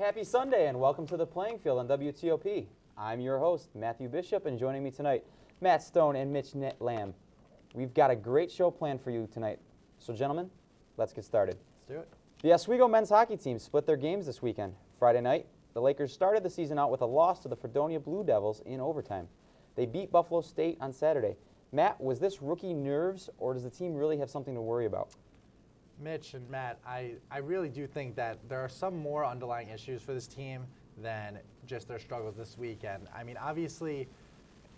happy Sunday, and welcome to The Playing Field on WTOP. I'm your host, Matthew Bishop, and joining me tonight, Matt Stone and Mitch Lamb. We've got a great show planned for you tonight. So, gentlemen, let's get started. Let's do it. The Oswego men's hockey team split their games this weekend. Friday night, the Lakers started the season out with a loss to the Fredonia Blue Devils in overtime. They beat Buffalo State on Saturday. Matt, was this rookie nerves, or does the team really have something to worry about? Mitch and Matt, I really do think that there are some more underlying issues for this team than just their struggles this weekend. I mean, obviously,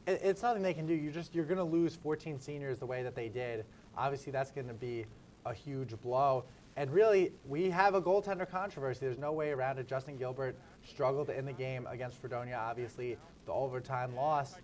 it's nothing they can do. You're going to lose 14 seniors the way that they did. Obviously, that's going to be a huge blow. And really, we have a goaltender controversy. There's no way around it. Justin Gilbert struggled in the game against Fredonia, obviously, the overtime loss.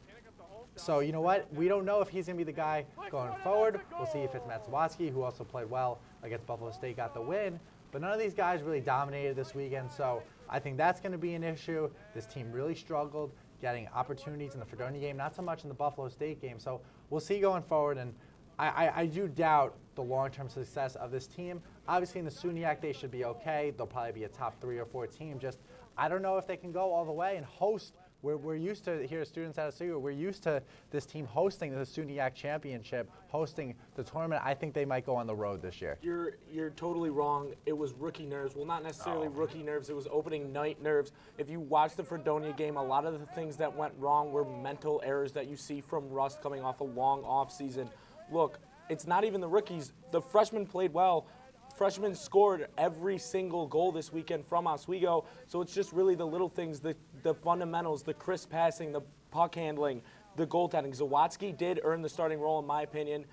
So, you know what? We don't know if he's going to be the guy going forward. We'll see if it's Matt Zawatsky, who also played well against Buffalo State, got the win. But none of these guys really dominated this weekend, so I think that's going to be an issue. This team really struggled getting opportunities in the Fredonia game, not so much in the Buffalo State game. So we'll see going forward, and I do doubt the long-term success of this team. Obviously, in the SUNYAC, they should be okay. They'll probably be a top 3 or 4 team. Just I don't know if they can go all the way and host. We're used to, here students out of Oswego, we're used to this team hosting the SUNYAC championship, hosting the tournament. I think they might go on the road this year. You're totally wrong. It was rookie nerves. Well, not necessarily rookie nerves. It was opening night nerves. If you watch the Fredonia game, a lot of the things that went wrong were mental errors that you see from Rust coming off a long off season. Look, it's not even the rookies. The freshmen played well. Freshmen scored every single goal this weekend from Oswego, so it's just really the little things, the fundamentals, the crisp passing, the puck handling, the goaltending. Zawatsky did earn the starting role, in my opinion,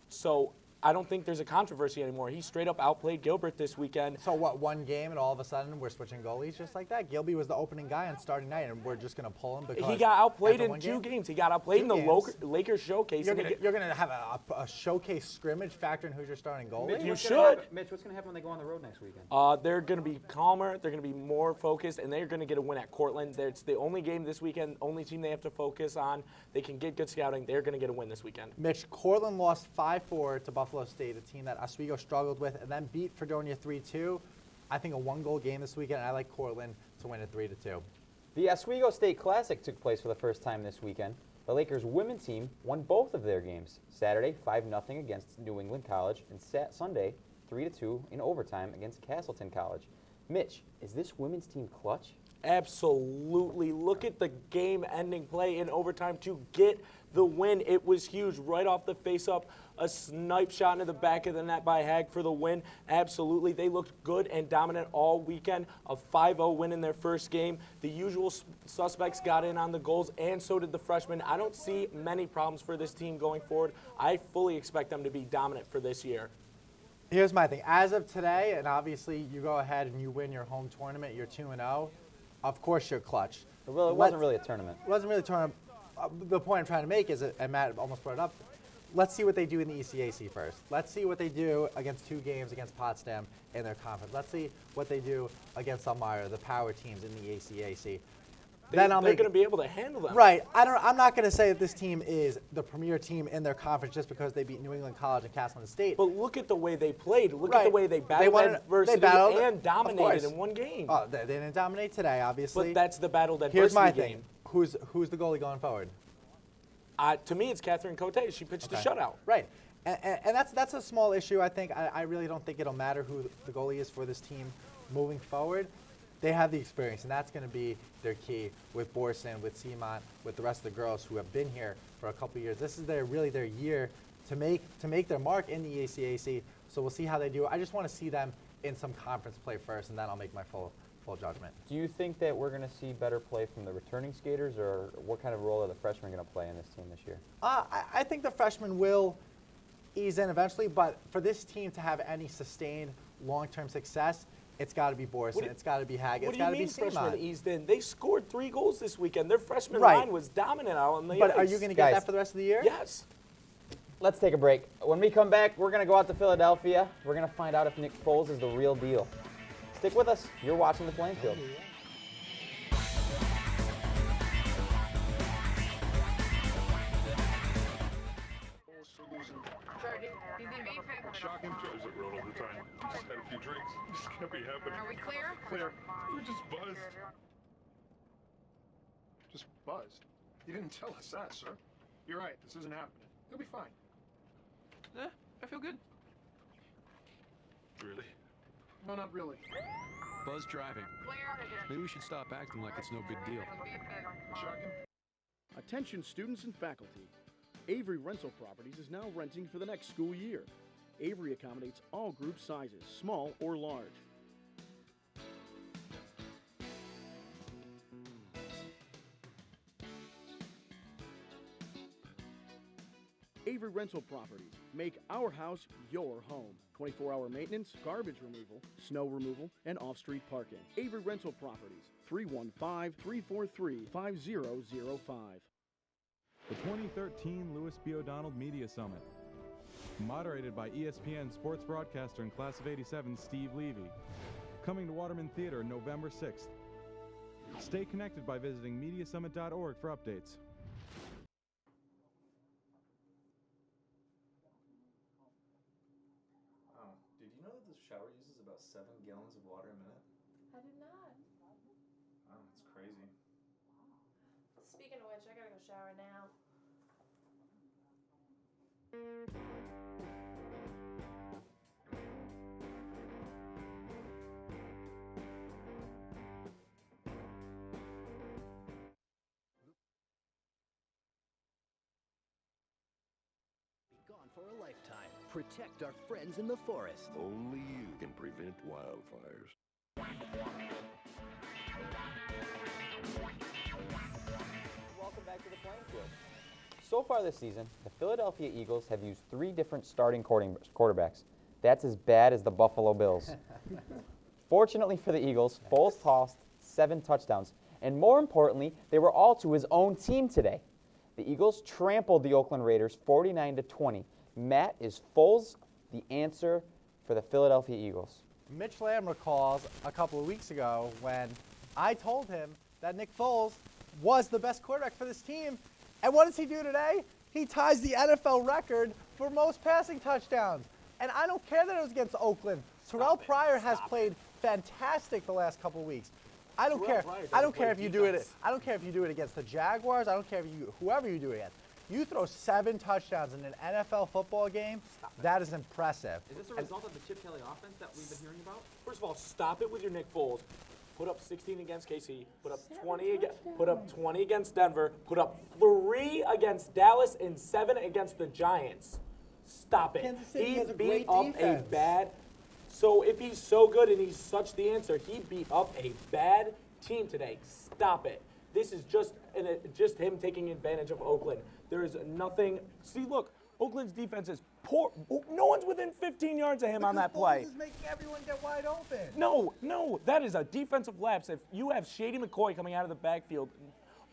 so I don't think there's a controversy anymore. He straight up outplayed Gilbert this weekend. So what, one game and all of a sudden we're switching goalies just like that? Gilby was the opening guy on starting night, and we're just going to pull him because he got outplayed in two games. He got outplayed in the Lakers showcase. You're going to have a showcase scrimmage factor in who's your starting goalie? You should. Mitch, what's going to happen when they go on the road next weekend? They're going to be calmer. They're going to be more focused, and they're going to get a win at Cortland. It's the only game this weekend, only team they have to focus on. They can get good scouting. They're going to get a win this weekend. Mitch, Cortland lost 5-4 to Buffalo State, a team that Oswego struggled with, and then beat Fredonia 3-2. I think a one-goal game this weekend, and I like Cortland to win it 3-2. The Oswego State Classic took place for the first time this weekend. The Lakers women's team won both of their games. Saturday, 5-0 against New England College, and Sunday, 3-2 in overtime against Castleton College. Mitch, is this women's team clutch? Absolutely. Look at the game-ending play in overtime to get the win. It was huge. Right off the face-up, a snipe shot into the back of the net by Hag for the win. Absolutely. They looked good and dominant all weekend. A 5-0 win in their first game. The usual suspects got in on the goals, and so did the freshmen. I don't see many problems for this team going forward. I fully expect them to be dominant for this year. Here's my thing. As of today, and obviously you go ahead and you win your home tournament, you're 2-0. Of course you're clutch. Well, it wasn't really a tournament. It wasn't really a tournament. The point I'm trying to make is, and Matt almost brought it up, let's see what they do in the ECAC first. Let's see what they do against 2 games against Potsdam in their conference. Let's see what they do against Elmira, the power teams in the ACAC. They're going to be able to handle them. Right. I'm not going to say that this team is the premier team in their conference just because they beat New England College and Castleton State. But look at the way they played. Look at the way they battled adversity and dominated in one game. Oh, they didn't dominate today, obviously. But that's the battled adversity Here's my game. thing. Who's the goalie going forward? To me, it's Catherine Cote. She pitched a shutout. Right. And that's a small issue, I think. I really don't think it'll matter who the goalie is for this team moving forward. They have the experience, and that's going to be their key with Borson, with Seamont, with the rest of the girls who have been here for a couple of years. This is really their year to make their mark in the ACAC. So we'll see how they do. I just want to see them in some conference play first, and then I'll make my full judgment. Do you think that we're going to see better play from the returning skaters, or what kind of role are the freshmen going to play in this team this year? I think the freshmen will ease in eventually, but for this team to have any sustained long-term success, it's got to be Borson. It's got to be Hag. It's got to be Seamont. Freshmen eased in? They scored 3 goals this weekend. Their freshman line was dominant out on the ice. But are you going to get that for the rest of the year? Yes. Let's take a break. When we come back, we're going to go out to Philadelphia. We're going to find out if Nick Foles is the real deal. Stick with us. You're watching The Playing Field. Shocking. Drives it road all the time. Just had a few drinks. Just can't be happening. Are we clear? Clear. We're just buzzed. Just buzzed? You didn't tell us that, sir. You're right. This isn't happening. He'll be fine. I feel good. Really? No, not really. Buzz driving. Maybe we should stop acting like it's no big deal. Shocking. Attention students and faculty. Avery Rental Properties is now renting for the next school year. Avery accommodates all group sizes, small or large. Avery Rental Properties. Make our house your home. 24-hour maintenance, garbage removal, snow removal, and off-street parking. Avery Rental Properties. 315-343-5005. The 2013 Louis B. O'Donnell Media Summit. Moderated by ESPN sports broadcaster and class of '87 Steve Levy. Coming to Waterman Theater November 6th. Stay connected by visiting mediasummit.org for updates. Oh, did you know that the shower uses about 7 gallons of water a minute? I did not. Oh, it's crazy. Speaking of which, I gotta go shower now. Gone for a lifetime. Protect our friends in the forest. Only you can prevent wildfires. Welcome back to the playing field. So far this season, the Philadelphia Eagles have used 3 different starting quarterbacks. That's as bad as the Buffalo Bills. Fortunately for the Eagles, Foles tossed 7 touchdowns, and more importantly, they were all to his own team today. The Eagles trampled the Oakland Raiders 49-20. Matt, is Foles the answer for the Philadelphia Eagles? Mitch Lamb recalls a couple of weeks ago when I told him that Nick Foles was the best quarterback for this team. And what does he do today? He ties the NFL record for most passing touchdowns. And I don't care that it was against Oakland. Terrell Pryor has played fantastic the last couple of weeks. I don't care. I don't care if you do it. I don't care if you do it against the Jaguars. I don't care if you whoever you do it against. You throw 7 touchdowns in an NFL football game. That is impressive. Is this a result of the Chip Kelly offense that we've been hearing about? First of all, stop it with your Nick Foles. Put up 16 against KC. Put up 20 against Denver. Put up 3 against Dallas and 7 against the Giants. Stop it. Kansas City He has a beat great up defense. a bad. So if he's so good and he's such the answer, he beat up a bad team today. Stop it. This is just him taking advantage of Oakland. There is nothing. See, look, Oakland's defense is poor. No one's within 15 yards of him on that play. Foles is making everyone get wide open. No, that is a defensive lapse. If you have Shady McCoy coming out of the backfield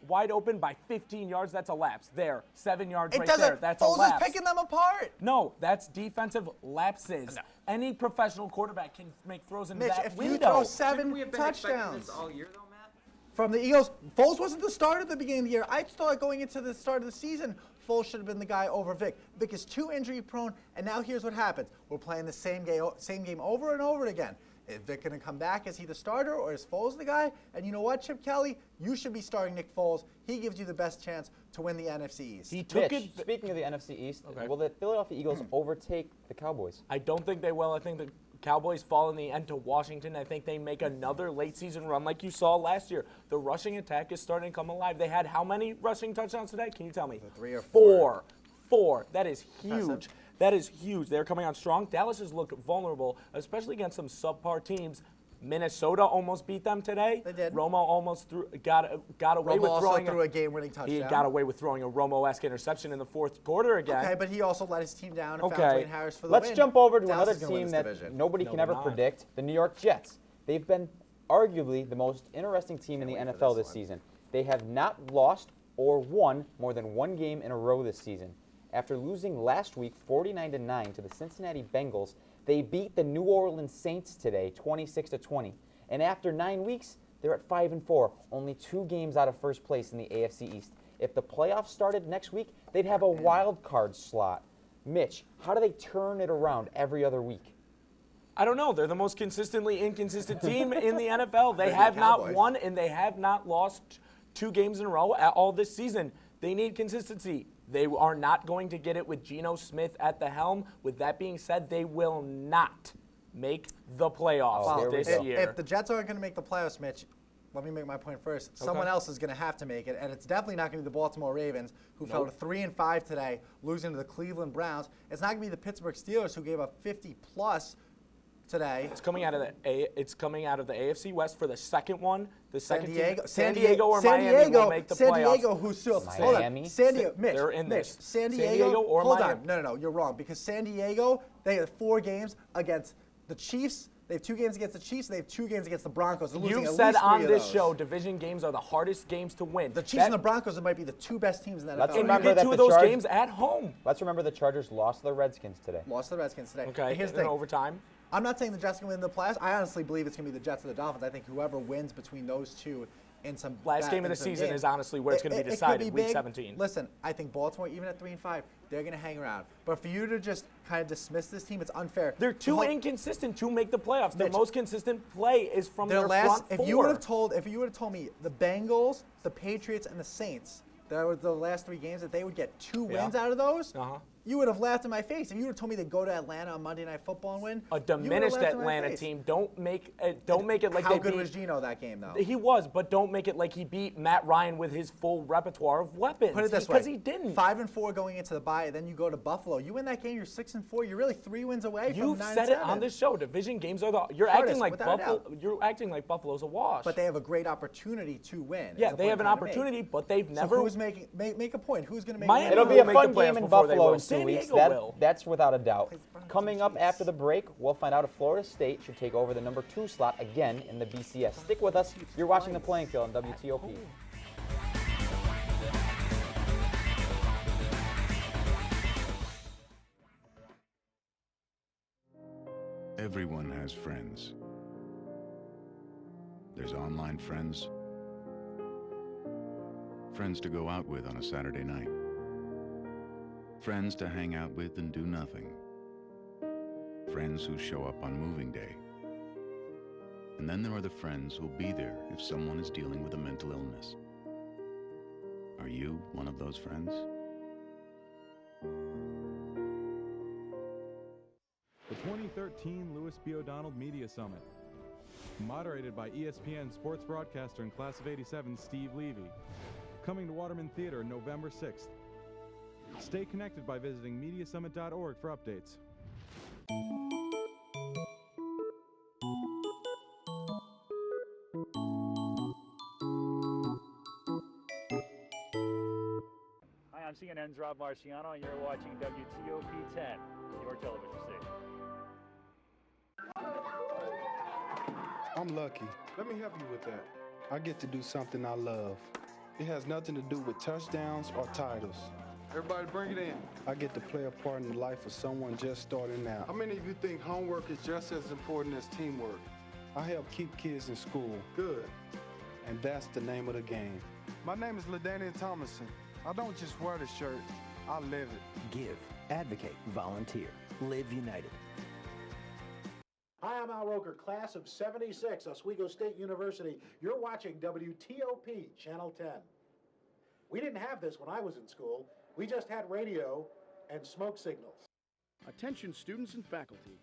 wide open by 15 yards, that's a lapse. There, 7 yards It right doesn't. there. That's a Foles lapse. is picking them apart. No, that's defensive lapses. No. Any professional quarterback can make throws into Mitch, that if window. you throw Shouldn't 7 we have been expecting touchdowns this all year, though, Matt? from the Eagles, Foles wasn't the starter at the beginning of the year. I thought going into the start of the season, Foles should have been the guy over Vic. Vic is too injury prone, and now here's what happens. We're playing the same game over and over again. Is Vic going to come back? Is he the starter, or is Foles the guy? And you know what, Chip Kelly? You should be starting Nick Foles. He gives you the best chance to win the NFC East. He took Mitch, it. speaking of the NFC East, Okay. will the Philadelphia Eagles overtake the Cowboys? I don't think they will. I think the Cowboys fall in the end to Washington. I think they make another late season run like you saw last year. The rushing attack is starting to come alive. They had how many rushing touchdowns today? Can you tell me? 3 or 4. 4. That is huge. Impressive. That is huge. They're coming on strong. Dallas has looked vulnerable, especially against some subpar teams. Minnesota almost beat them today. They did. Romo almost got away Romo with also throwing threw a game-winning touchdown. He got away with throwing a Romo-esque interception in the fourth quarter again. Okay, but he also let his team down and Okay. found Dwayne Harris for the Let's win. jump over to Dallas another is gonna win team this that division. nobody No, can they're ever not. predict, the New York Jets. They've been arguably the most interesting team in the Can't wait for NFL this this one. season. They have not lost or won more than 1 game in a row this season. After losing last week 49-9 to the Cincinnati Bengals, they beat the New Orleans Saints today 26-20. And after 9 weeks, they're at 5-4, only 2 games out of first place in the AFC East. If the playoffs started next week, they'd have a wild card slot. Mitch, how do they turn it around every other week? I don't know. They're the most consistently inconsistent team in the NFL. They have not won and they have not lost 2 games in a row at all this season. They need consistency. They are not going to get it with Geno Smith at the helm. With that being said, they will not make the playoffs this year. If the Jets aren't going to make the playoffs, Mitch, let me make my point first. Someone else is going to have to make it, and it's definitely not going to be the Baltimore Ravens, who fell to 3-5 today, losing to the Cleveland Browns. It's not going to be the Pittsburgh Steelers, who gave up 50+ today. It's coming out of the AFC West for the second one. The second San Diego or Miami will make the playoffs. San Diego, who's still Miami? San Diego, Mitch, They're in Mitch, this. San San Diego or hold Miami. on. No, you're wrong, because San Diego, they have 4 games against the Chiefs. They have 2 games against the Chiefs. They have 2 games against the Broncos. They're losing You've at said least 3 on of this those. show, division games are the hardest games to win. The Chiefs and the Broncos might be the 2 best teams in the Let's NFL. And remember you get that 2 of the those Chargers- games at home. Let's remember the Chargers lost to the Redskins today. Lost to the Redskins today. Okay, And here's the in thing. overtime. I'm not saying the Jets are going to win the playoffs. I honestly believe it's going to be the Jets or the Dolphins. I think whoever wins between those two in some Last game of the season is honestly where it's going to be decided, could be week big. 17. Listen, I think Baltimore, even at 3-5, they're going to hang around. But for you to just kind of dismiss this team, it's unfair. They're too inconsistent to make the playoffs. Their most consistent play is from their front 4. If you would have told me the Bengals, the Patriots, and the Saints, that were the last 3 games, that they would get 2 wins out of those, you would have laughed in my face. If you would have told me they'd go to Atlanta on Monday Night Football and win, A diminished Atlanta team. Don't make it like How they good beat. was Geno that game, though? He was, but don't make it like he beat Matt Ryan with his full repertoire of weapons. Put it this way. Because he didn't. 5-4 going into the bye, then you go to Buffalo. You win that game, you're 6-4. You're really 3 wins away You've from 9-7. said it on this show. Division games are the. You're Hardest, acting like without a Buffalo. doubt. You're acting like Buffalo's a wash. But they have a great opportunity to win. Yeah, is the they point have an I'm trying to make. opportunity, but they've So never. who's making make a point? Who's going to make? Miami It'll be will a make fun the playoffs game in before they Buffalo will. in 2 San weeks. Diego will. That's without a doubt. Coming up after the break, we'll find out if Florida State should take over the number 2 slot again in the BCS. Stick with us. You're watching The Playing Field on WTOP. Everyone has friends. There's online friends, friends to go out with on a Saturday night, friends to hang out with and do nothing, friends who show up on moving day. And then there are the friends who'll be there if someone is dealing with a mental illness. Are you one of those friends? The 2013 Louis B. O'Donnell Media Summit. Moderated by ESPN sports broadcaster and class of '87 Steve Levy. Coming to Waterman Theater November 6th. Stay connected by visiting MediaSummit.org for updates. Hi, I'm CNN's Rob Marciano, and you're watching WTOP 10, your television station. I'm lucky. Let me help you with that. I get to do something I love. It has nothing to do with touchdowns or titles. Everybody bring it in. I get to play a part in the life of someone just starting out. How many of you think homework is just as important as teamwork? I help keep kids in school. Good. And that's the name of the game. My name is LaDainian Thomason. I don't just wear the shirt, I live it. Give, advocate, volunteer. Live United. Hi, I'm Al Roker, class of '76, Oswego State University. You're watching WTOP, Channel 10. We didn't have this when I was in school. We just had radio and smoke signals. Attention students and faculty.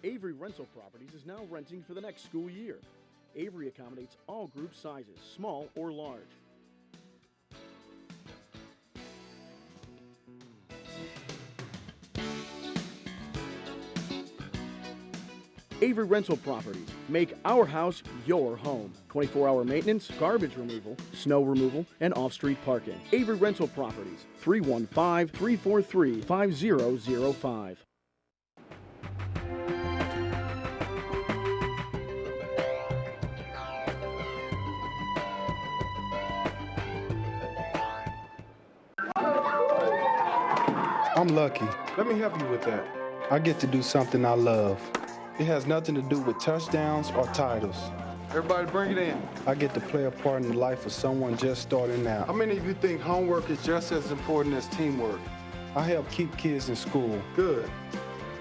Avery Rental Properties is now renting for the next school year. Avery accommodates all group sizes, small or large. Avery Rental Properties. Make our house your home. 24-hour maintenance, garbage removal, snow removal, and off-street parking. Avery Rental Properties. 315-343-5005. I'm lucky. Let me help you with that. I get to do something I love. It has nothing to do with touchdowns or titles. Everybody bring it in. I get to play a part in the life of someone just starting out. How many of you think homework is just as important as teamwork? I help keep kids in school. Good.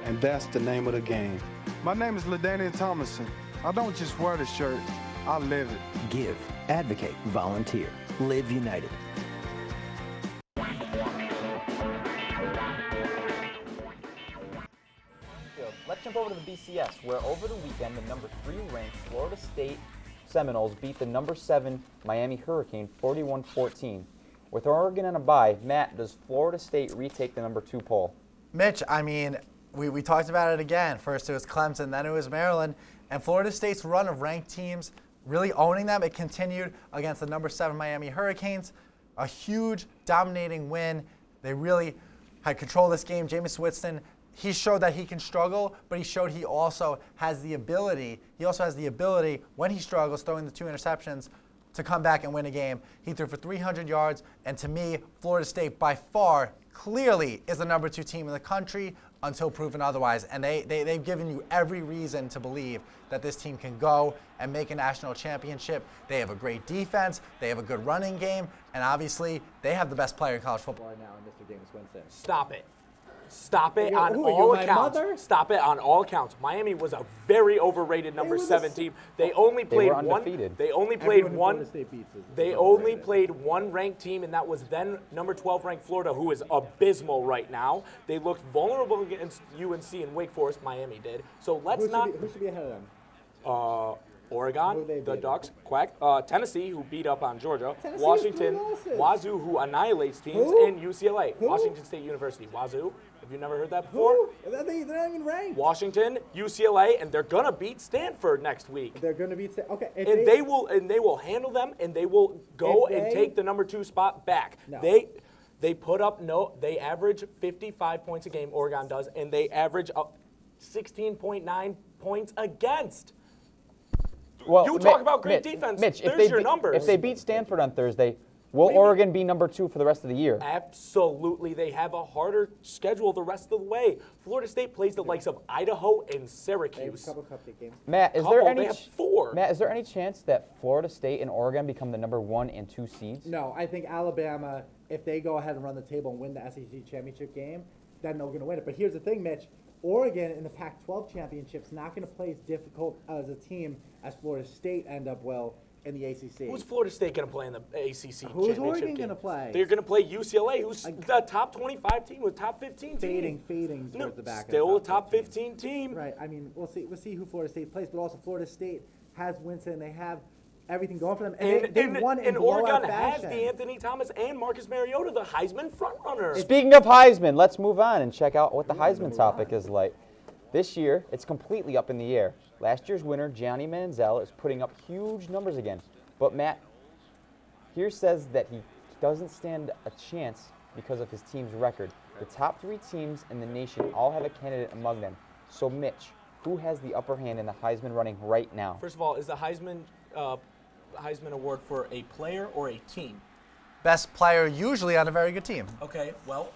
And that's the name of the game. My name is LaDainian Thomason. I don't just wear the shirt, I live it. Give, advocate, volunteer. Live United. Let's jump over to the BCS, where over the weekend, the number 3 ranked Florida State Seminoles beat the number 7 Miami Hurricane 41-14. With Oregon on a bye, Matt, does Florida State retake the number 2 poll? Mitch, I mean, we talked about it again. First it was Clemson, then it was Maryland. And Florida State's run of ranked teams, really owning them, it continued against the number 7 Miami Hurricanes. A huge, dominating win. They really had control of this game. Jameis Winston, he showed that he can struggle, but he showed he also has the ability. He also has the ability, when he struggles, throwing the 2 interceptions, to come back and win a game. He threw for 300 yards, and to me, Florida State by far, clearly, is the number 2 team in the country until proven otherwise. And they've given you every reason to believe that this team can go and make a national championship. They have a great defense, they have a good running game, and obviously, they have the best player in college football right now in Mr. Jameis Winston. Stop it. Stop it on all accounts. Stop it on all accounts. Miami was a very overrated number 7 team. They only played one. They only played one. They only played one ranked team, and that was then number 12 ranked Florida, who is abysmal right now. They looked vulnerable against UNC and Wake Forest. Miami did. So let's not. Who should be ahead of them? Oregon, the Ducks, Tennessee, who beat up on Georgia, Washington, Wazoo, who annihilates teams, and UCLA, Washington State University. Wazoo, have you never heard that before? They're not even ranked. Washington, UCLA, and they're gonna beat Stanford next week. They're gonna beat Stanford. Okay, and they will handle them, and they will go and take the number 2 spot back. No. They put up they average 55 points a game. Oregon does, and they average up 16.9 points against. Well, you talk about great defense. Mitch, there's your numbers. If they beat Stanford on Thursday, will Oregon be number 2 for the rest of the year? Absolutely. They have a harder schedule the rest of the way. Florida State plays the likes of Idaho and Syracuse. They have a couple cupcake games. Matt, is They have 4. Matt, is there any chance that Florida State and Oregon become the number 1 and 2 seeds? No, I think Alabama, if they go ahead and run the table and win the SEC championship game, then they're going to win it. But here's the thing, Mitch. Oregon in the Pac-12 championship's not going to play as difficult as a team as Florida State end up well in the ACC. Who's Florida State going to play in the ACC Who's championship Oregon game? going to play? They're going to play UCLA, who's the top 25 team with top 15 team. Fading towards the back. Still a top 15 team. Right. I mean, we'll see who Florida State plays, but also Florida State has Winston. They have everything going for them, and they won in Oregon fashion. has D'Anthony Thomas and Marcus Mariota, the Heisman frontrunner. Speaking of Heisman, let's move on and check out what the Heisman topic is like. This year, it's completely up in the air. Last year's winner, Johnny Manziel, is putting up huge numbers again. But Matt here says that he doesn't stand a chance because of his team's record. The top 3 teams in the nation all have a candidate among them. So Mitch, who has the upper hand in the Heisman running right now? First of all, is the Heisman Award for a player or a team? Best player usually on a very good team. Okay, well,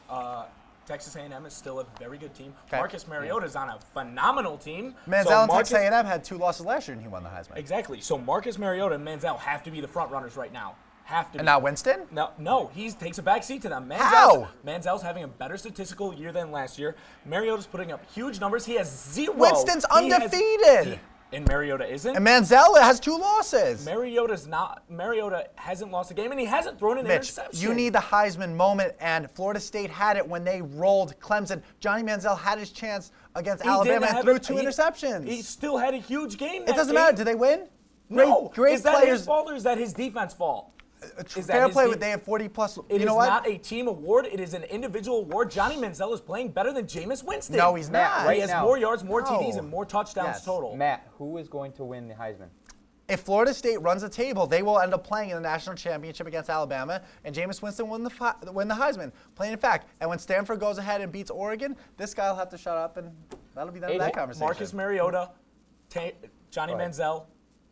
Texas A&M is still a very good team. Okay. Marcus Mariota is on a phenomenal team. Manziel and Texas A&M had 2 losses last year, and he won the Heisman. Exactly. So Marcus Mariota and Manziel have to be the front runners right now. Have to. And not Winston? No, he takes a back seat to them. How? Manziel's having a better statistical year than last year. Mariota's putting up huge numbers. He has 0. Winston's undefeated. And Mariota isn't. And Manziel has 2 losses. Mariota hasn't lost a game, and he hasn't thrown an interception. You need the Heisman moment, and Florida State had it when they rolled Clemson. Johnny Manziel had his chance against Alabama and threw 2 interceptions. He still had a huge game. It doesn't matter. Did they win? No. Great is that players. His fault or is that his defense fault? Fair play, they have 40+. It is not a team award. It is an individual award. Johnny Manziel is playing better than Jameis Winston. No, he's not. He has more yards, more TDs, and more touchdowns total. Matt, who is going to win the Heisman? If Florida State runs the table, they will end up playing in the national championship against Alabama, and Jameis Winston win the Heisman. Plain in fact. And when Stanford goes ahead and beats Oregon, this guy will have to shut up, and that'll be the end of that conversation. Marcus Mariota, Johnny Manziel,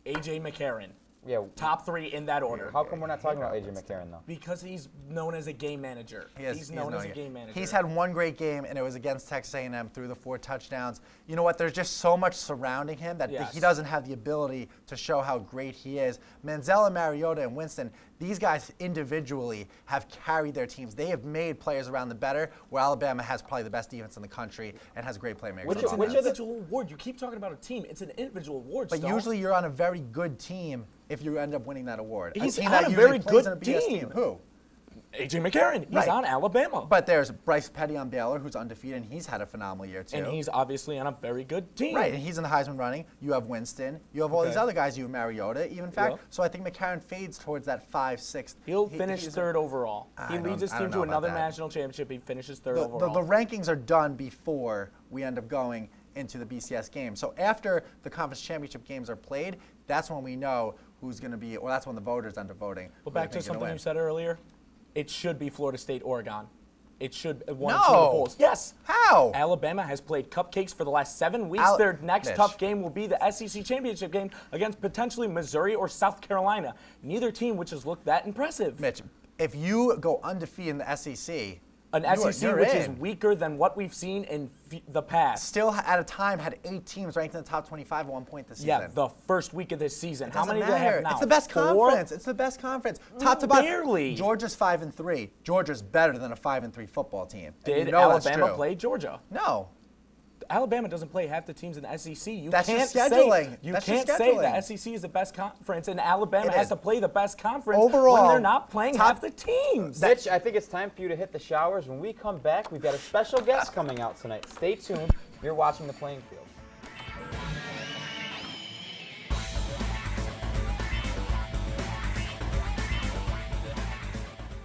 A.J. McCarron. Yeah. Top 3 in that order. How come we're not talking about AJ McCarron though? Because he's known as a game manager. He's known as a game manager. He's had one great game, and it was against Texas A&M through the 4 touchdowns. You know what? There's just so much surrounding him that he doesn't have the ability to show how great he is. Manziel and Mariota and Winston, these guys individually have carried their teams. They have made players around the better, where Alabama has probably the best defense in the country and has great playmakers. It's an individual award. You keep talking about a team. It's an individual award. But usually you're on a very good team if you end up winning that award. He's on a very good team. Who? AJ McCarron. He's on Alabama. But there's Bryce Petty on Baylor, who's undefeated, and he's had a phenomenal year too. And he's obviously on a very good team. Right, and he's in the Heisman running. You have Winston. You have all these other guys. You have Mariota, even fact. So I think McCarron fades towards that 5, 6. He'll finish 3rd overall. He leads his team to another national championship. He finishes 3rd overall. The rankings are done before we end up going into the BCS game. So after the conference championship games are played, that's when we know who's going to be, or that's when the voters end up voting. Well, back to something you said earlier. It should be Florida State, Oregon. It should one no. or two of the polls. Yes. How? Alabama has played cupcakes for the last 7 weeks. Their next tough game will be the SEC championship game against potentially Missouri or South Carolina. Neither team which has looked that impressive. Mitch, if you go undefeated in the SEC, SEC which is weaker than what we've seen in the past. Still, at a time, had 8 teams ranked in the top 25 at one point this season. Yeah, the first week of this season. How many do matter. they have now? It's the best 4? conference. It's the best conference. Top to bottom. Barely. Georgia's 5-3. Georgia's better than a 5-3 football team. Did Alabama play Georgia? No. Alabama doesn't play half the teams in the SEC. That's just scheduling. You can't say the SEC is the best conference, and Alabama has to play the best conference overall when they're not playing half the teams. Mitch, I think it's time for you to hit the showers. When we come back, we've got a special guest coming out tonight. Stay tuned. You're watching The Playing Field.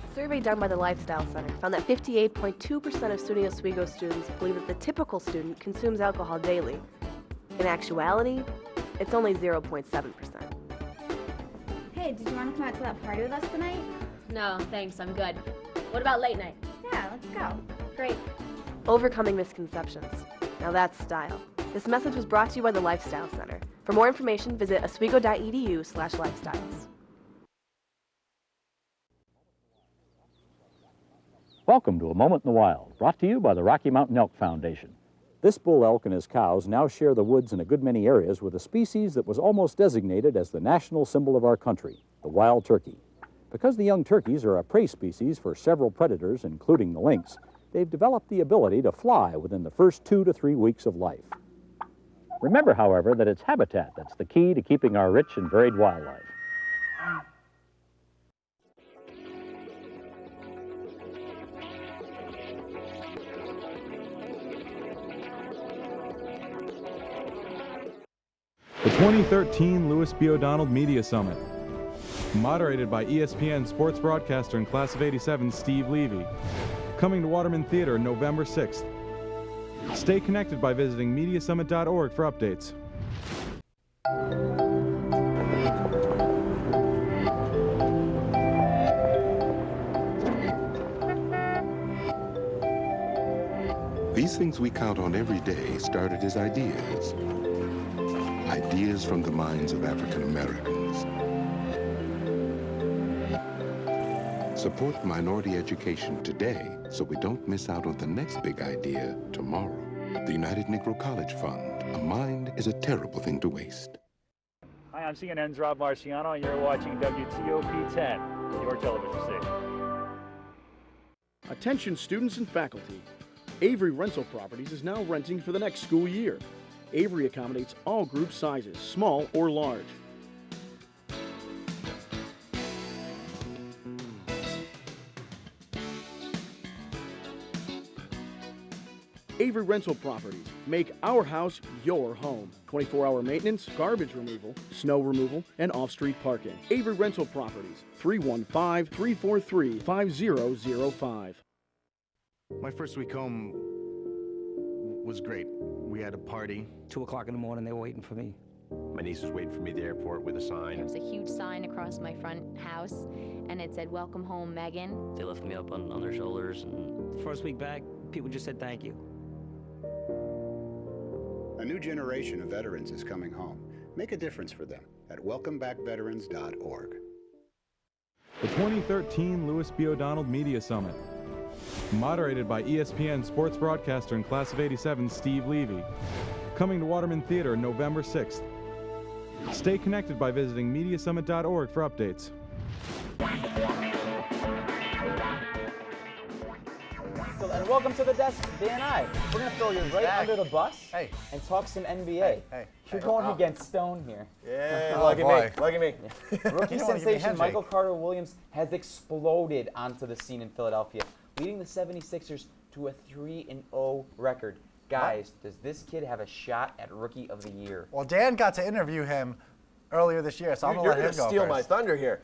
A survey done by the Lifestyle Center found that 58.2% of SUNY Oswego students believe that the typical student consumes alcohol daily. In actuality, it's only 0.7%. Hey, did you want to come out to that party with us tonight? No, thanks, I'm good. What about late night? Yeah, let's go. Great. Overcoming misconceptions. Now that's style. This message was brought to you by the Lifestyle Center. For more information, visit oswego.edu/lifestyles. Welcome to A Moment in the Wild, brought to you by the Rocky Mountain Elk Foundation. This bull elk and his cows now share the woods in a good many areas with a species that was almost designated as the national symbol of our country, the wild turkey. Because the young turkeys are a prey species for several predators, including the lynx, they've developed the ability to fly within the first 2 to 3 weeks of life. Remember, however, that it's habitat that's the key to keeping our rich and varied wildlife. The 2013 Louis B. O'Donnell Media Summit. Moderated by ESPN sports broadcaster and class of '87 Steve Levy. Coming to Waterman Theater November 6th. Stay connected by visiting MediaSummit.org for updates. These things we count on every day started as ideas. Ideas from the minds of African Americans. Support minority education today so we don't miss out on the next big idea tomorrow. The United Negro College Fund. A mind is a terrible thing to waste. Hi, I'm CNN's Rob Marciano, and you're watching WTOP 10, your television station. Attention students and faculty. Avery Rental Properties is now renting for the next school year. Avery accommodates all group sizes, small or large. Avery Rental Properties. Make our house your home. 24-hour maintenance, garbage removal, snow removal, and off-street parking. Avery Rental Properties. 315-343-5005. My first week home was great. We had a party. 2 o'clock in the morning, they were waiting for me. My niece was waiting for me at the airport with a sign. There was a huge sign across my front house, and it said, "Welcome home, Megan." They lifted me up on their shoulders, and the first week back, people just said thank you. A new generation of veterans is coming home. Make a difference for them at welcomebackveterans.org. The 2013 Louis B. O'Donnell Media Summit. Moderated by ESPN sports broadcaster and class of '87 Steve Levy. Coming to Waterman Theater November 6th. Stay connected by visiting mediasummit.org for updates. And welcome to the desk, Dan and I. We're going to throw you right under the bus and talk some NBA. You're going against Stone here. Yeah, lucky me. Rookie sensation Michael Carter Williams has exploded onto the scene in Philadelphia, leading the 76ers to a 3-0 record. Guys, does this kid have a shot at Rookie of the Year? Well, Dan got to interview him earlier this year, so I'm going to let him go steal first. my thunder here.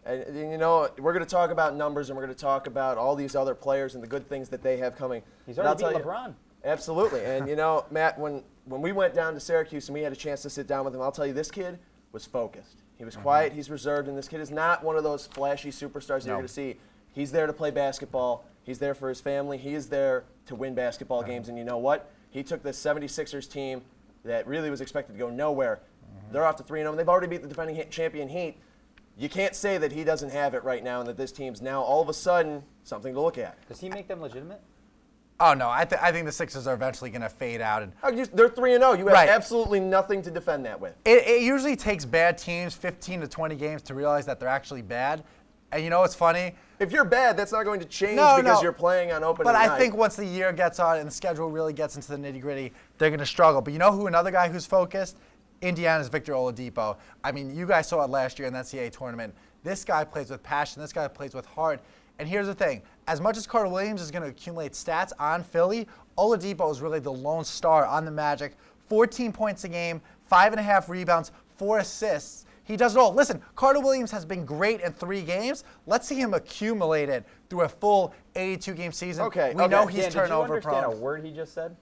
And, you know, we're going to talk about numbers, and we're going to talk about all these other players and the good things that they have coming. He's already beat LeBron. Absolutely. And, you know, Matt, when we went down to Syracuse and we had a chance to sit down with him, I'll tell you, this kid was focused. He was quiet, he's reserved, and this kid is not one of those flashy superstars that you're going to see. He's there to play basketball. He's there for his family. He is there to win basketball games. And you know what? He took this 76ers team that really was expected to go nowhere. They're off to 3-0, and they've already beat the defending champion Heat. You can't say that he doesn't have it right now and that this team's now all of a sudden something to look at. Does he make them legitimate? Oh, no. I think the Sixers are eventually going to fade out. And they're 3-0. You have absolutely nothing to defend that with. It usually takes bad teams 15 to 20 games to realize that they're actually bad. And you know what's funny? If you're bad, that's not going to change because you're playing on opening night. But I think once the year gets on and the schedule really gets into the nitty-gritty, they're going to struggle. But you know who another guy who's focused? Indiana's Victor Oladipo. I mean, you guys saw it last year in the NCAA tournament. This guy plays with passion. This guy plays with heart. And here's the thing. As much as Carter Williams is going to accumulate stats on Philly, Oladipo is really the lone star on the Magic. 14 points a game, 5.5 rebounds, 4 assists. He does it all. Listen, Carter Williams has been great in 3 games. Let's see him accumulate it through a full 82-game season. We know he's turnover prone. Did you understand a word he just said?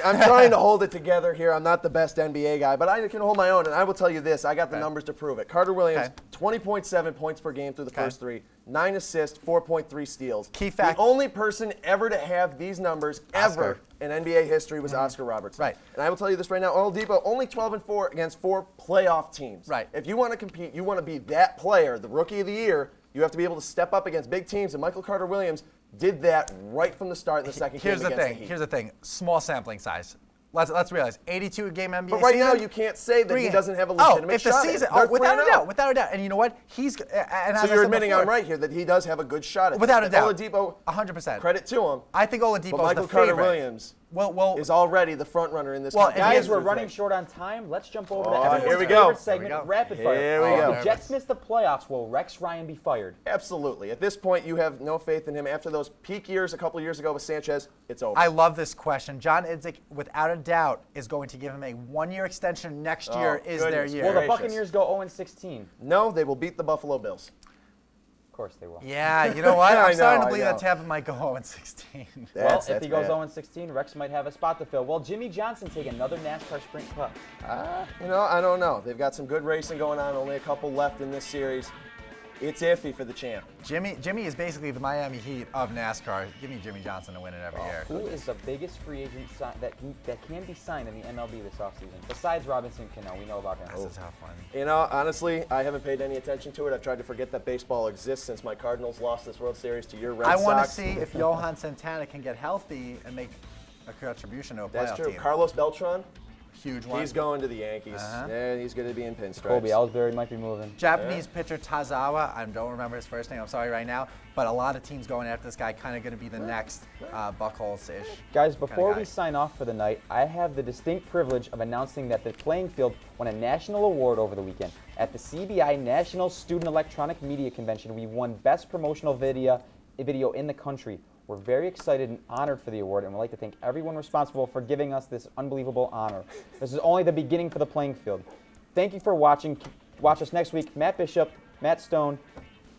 I'm trying to hold it together here. I'm not the best NBA guy, but I can hold my own, and I will tell you this. I got the numbers to prove it. Carter Williams, 20.7 points per game through the first 3, 9 assists, 4.3 steals. Key fact. The only person ever to have these numbers ever in NBA history was Oscar Robertson. Right. And I will tell you this right now, Oladipo only 12-4 against 4 playoff teams. Right. If you want to compete, you want to be that player, the Rookie of the Year, you have to be able to step up against big teams, and Michael Carter Williams did that right from the start in the second game against the Heat. Here's the thing. Small sampling size. Let's realize 82-game NBA But right season, now you can't say that he doesn't have a legitimate shot. Without a doubt. And you know what? So you're admitting I'm right here that he does have a good shot at this. Without a doubt. Oladipo, 100%. Credit to him. I think Oladipo is the favorite. But Michael Carter Williams is already the front runner in this competition. Guys, we're running short on time. Let's jump over to everyone's here we go. favorite segment, Rapid Fire. Here we go. If the Jets miss the playoffs, will Rex Ryan be fired? Absolutely. At this point, you have no faith in him. After those peak years a couple of years ago with Sanchez, it's over. I love this question. John Idzik, without a doubt, is going to give him a 1-year extension. Next year is their year. Will the Buccaneers go 0-16? No, they will beat the Buffalo Bills. Of course they will. Yeah, you know what? I'm starting to believe that Tampa might go 0-16. Well, if he goes 0-16, Rex might have a spot to fill. Will Jimmy Johnson take another NASCAR Sprint Cup? You know, I don't know. They've got some good racing going on. Only a couple left in this series. It's iffy for the champ. Jimmy is basically the Miami Heat of NASCAR. Give me Jimmy Johnson to win it every year. Who is the biggest free agent that can be signed in the MLB this offseason? Besides Robinson Cano, we know about him. That's a tough one. You know, honestly, I haven't paid any attention to it. I've tried to forget that baseball exists since my Cardinals lost this World Series to your Red Sox. I want to see if Johan Santana can get healthy and make a contribution to a playoff team. That's true. Carlos Beltran. Huge one. He's going to the Yankees. Yeah, he's going to be in pinstripes. Colby Ellsbury might be moving. Japanese pitcher Tazawa. I don't remember his first name. I'm sorry right now. But a lot of teams going after this guy. Kind of going to be the next Buchholz-ish. Guys, before we sign off for the night, I have the distinct privilege of announcing that the Playing Field won a national award over the weekend. At the CBI National Student Electronic Media Convention, we won Best Promotional Video in the country. We're very excited and honored for the award, and we'd like to thank everyone responsible for giving us this unbelievable honor. This is only the beginning for the Playing Field. Thank you for watching. Watch us next week. Matt Bishop, Matt Stone,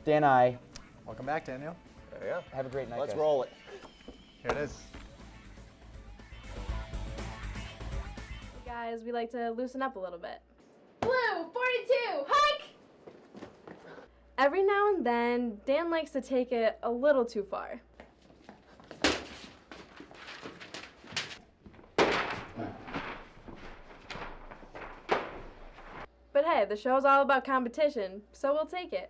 Dan I. Welcome back, Daniel. There you go. Have a great night, Let's guys. roll it. Here it is. Guys, we like to loosen up a little bit. Blue, 42, hike! Every now and then, Dan likes to take it a little too far. But hey, Hey, the show's all about competition, so we'll take it.